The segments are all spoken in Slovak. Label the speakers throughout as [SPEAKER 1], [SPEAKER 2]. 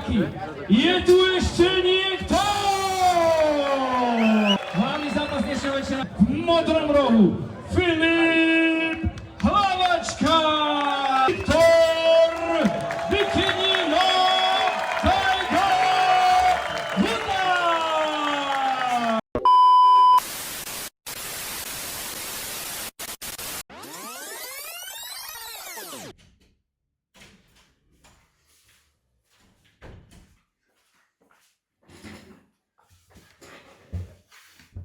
[SPEAKER 1] Bajky. Je tu ešte niekto? Hlavný zápas dnešného večera v modrom rohu. Filip Hlavačka. Viktor Bikinino Tajgo Huta.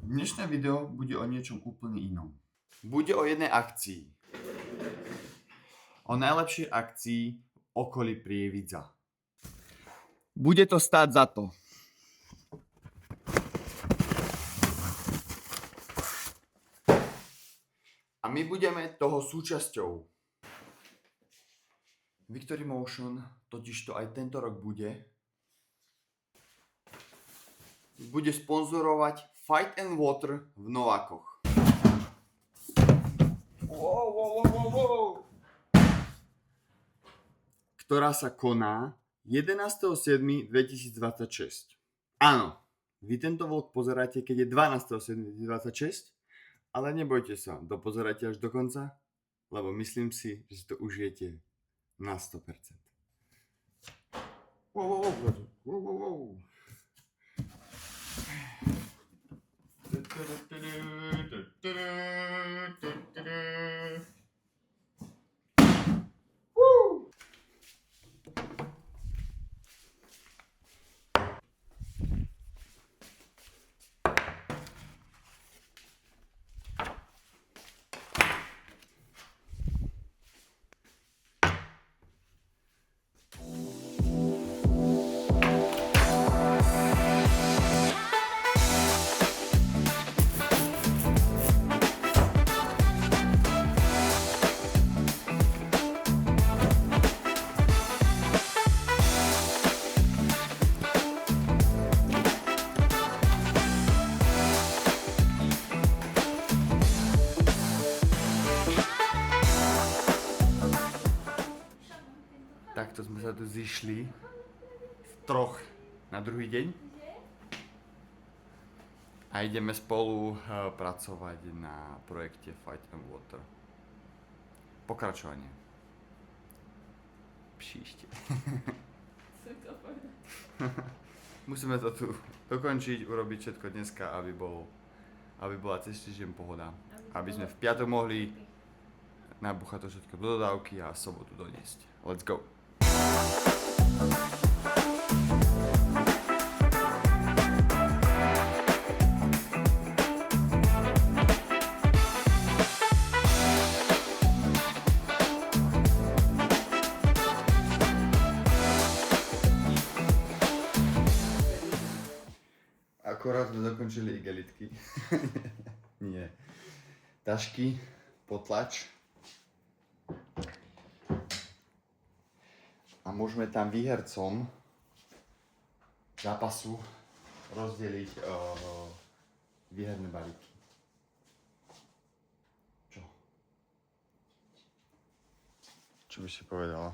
[SPEAKER 2] Dnešné video bude o niečom úplne inom. Bude o jednej akcii. O najlepšej akcii v okolí Prievidza. Bude to stáť za to. A my budeme toho súčasťou. Victory Motion totižto aj tento rok bude sponzorovať Fight and Water v Novákoch. Wow. Ktorá sa koná 11.7.2026. Áno, vy tento vlog pozeráte, keď je 12.7.2026, ale nebojte sa, dopozerajte až do konca, lebo myslím si, že si to užijete na 100%. Wow. Takto sme sa tu zišli v troch na druhý deň a ideme spolu pracovať na projekte Fight and Water. Pokračovanie. Příště. Musíme to tu dokončiť, urobiť všetko dneska, aby bola cez týždeň pohoda. Aby sme v piatok mohli nabúchať to všetko do dodávky a sobotu doniesť. Let's go! Akorát sme dokončili igelitky. Nie. Tašky, potlač. A môžeme tam výhercom zápasu rozdeliť výherné balíky. Čo? Čo by si povedala?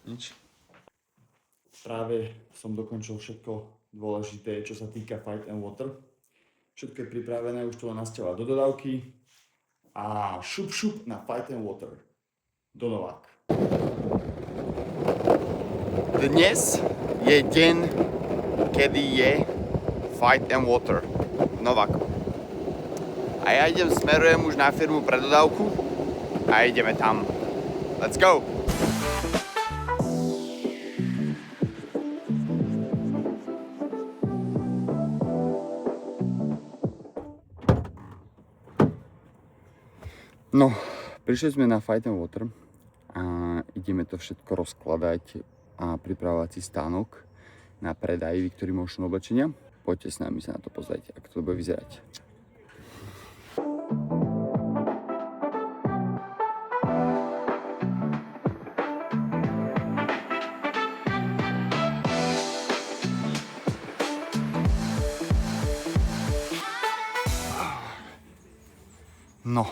[SPEAKER 2] Nič? Práve som dokončil všetko dôležité, čo sa týka Fight and Water. Všetko je pripravené, už to len nasťahovať do dodávky. A šup na Fight and Water. Do Novák. Dnes je deň, kedy je Fight and Water v Nováku. A ja smerujem už na firmu pre dodávku a ideme tam. Let's go! No, prišli sme na Fight and Water a ideme to všetko rozkladať a pripravovať si stánok na predaj Victory Motion oblečenia. Poďte s nami sa na to pozrieť, ako to bude vyzerať. No,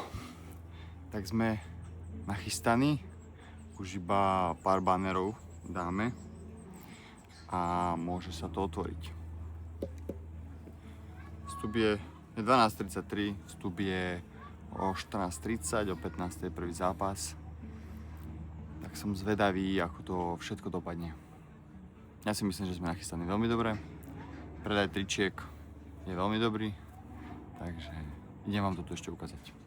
[SPEAKER 2] tak sme nachystaní, už iba pár banerov dáme a môže sa to otvoriť. Vstup je 12:33, vstup je o 14:30, o 15:00 je prvý zápas. Tak som zvedavý, ako to všetko dopadne. Ja si myslím, že sme nachystaní veľmi dobre. Predaj tričiek je veľmi dobrý, takže idem vám toto ešte ukázať.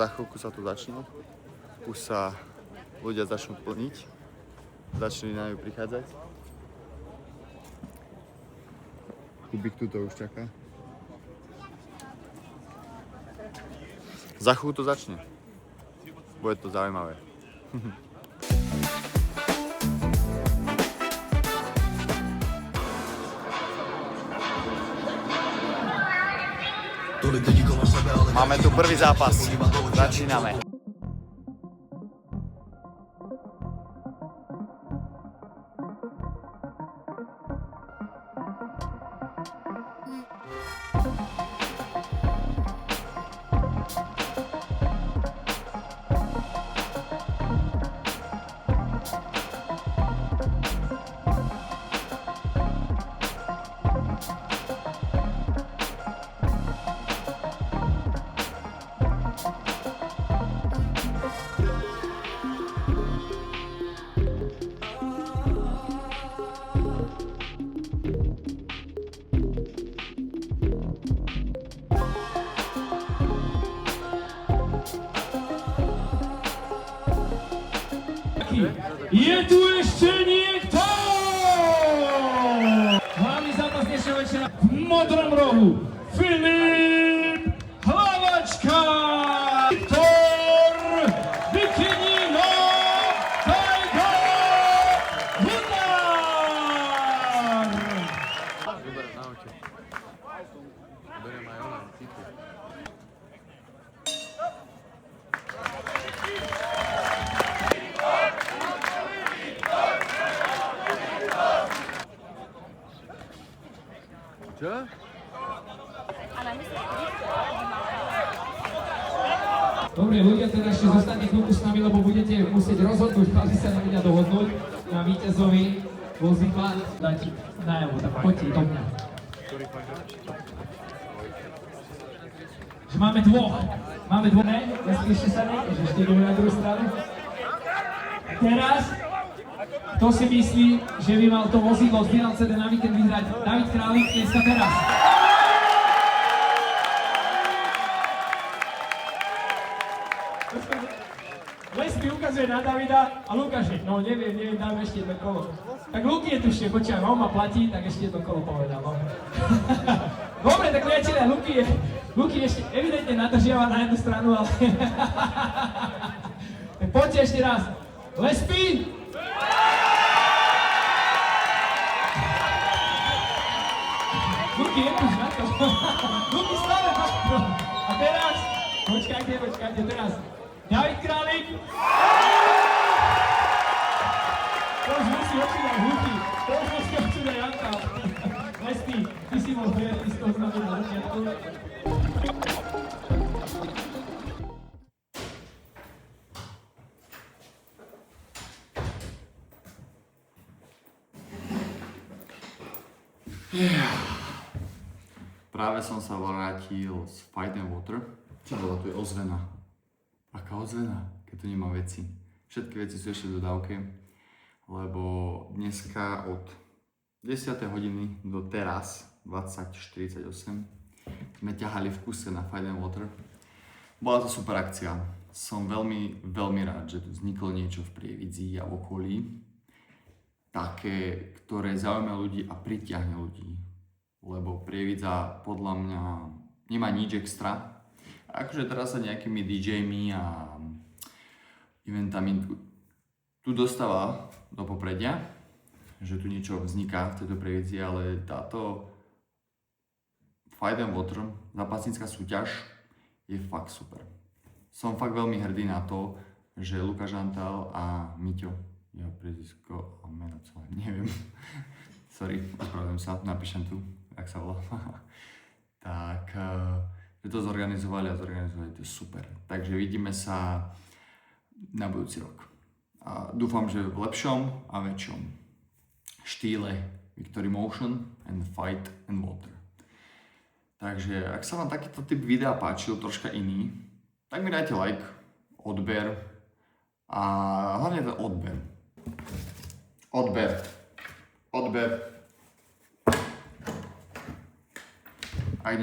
[SPEAKER 2] Za chvíľku sa to začne, už sa ľudia začnú plniť, začali na ňu prichádzať. Kubík tu to už čaká. Za chvíľu to začne, bude to zaujímavé. Máme tu prvý zápas. Začíname.
[SPEAKER 1] Je tu ešte niekto! Hlavný zápas dnešného večera v modrom rohu Filip Hlavačka! Viktor Bikinino Tajga Hudár!
[SPEAKER 3] Vyberám na oči. Beriem aj ona, typy. Čo?
[SPEAKER 1] Dobre, ľudia, teda ešte zostaňte chvíľku s nami, lebo budete musieť rozhodnúť, chlapci sa na mňa dohodnúť na víťazovi vozidla. Dať najavo, tak poďte do mňa. Že máme dvoch, ne? Neslyšte sa, ne? Že ešte ideme na druhú stranu. Teraz, kto si myslí, že by mal to vozidlo z Final CD na víkend vyhrať? David Králik, dneska teraz. Lesby ukazuje na Davida a Lukáš, no neviem, dáme ešte jedno kolo. Tak Luky je tu ešte, počkaj, on ma platí, tak ešte jedno kolo povedal, no. Dobre, tak priatelia, Luky ešte evidentne nadržiava na jednu stranu, ale... Tak poďte ešte raz. Lesby! Luky, je tu na to. Luky stále takto. A teraz, počkajte, teraz. David Králik! To už musí očínať Luky. To už musí očínať Janka. Lesby, ty si bol zvedný z toho znamená na začiatku.
[SPEAKER 2] Práve som sa vrátil z Fight and Water. Čo bola tu je ozvena? Aká ozvena, keď tu nemá veci? Všetky veci sú ešte v dodávke, lebo dneska od 10. hodiny do teraz 20:48 sme ťahali v kuse na Fight and Water. Bola to super akcia. Som veľmi, veľmi rád, že tu vzniklo niečo v Prievidzi a v okolí. Také, ktoré zaujíma ľudí a pritiahne ľudí. Lebo Prievidza podľa mňa nemá nič extra. Akože teraz sa nejakými DJmi a eventami tu dostáva do popredia, že tu niečo vzniká v tejto Prievidzi, ale táto Fight and Water, zápasnícka súťaž, je fakt super. Som fakt veľmi hrdý na to, že Lukáš Antal a Miťo, jeho priezvisko a meno celé, neviem. Sorry, ospravedlňujem sa, napíšem tu. jak sa volá. Tak že to zorganizovali a zorganizovali to super. Takže vidíme sa na budúci rok. A dúfam, že v lepšom a väčšom štýle Victory Motion and Fight and Water. Takže ak sa vám takýto typ videa páčil, troška iný, tak mi dajte like, odber a hlavne ten odber. Odber. Ak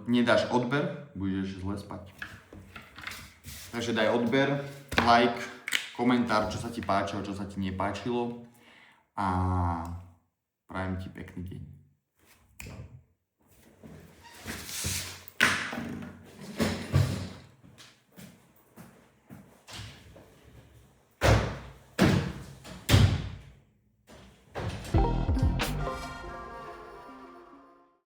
[SPEAKER 2] nedáš odber, budeš zle spať. Takže daj odber, like, komentár, čo sa ti páčilo, čo sa ti nepáčilo a prajem ti pekný deň.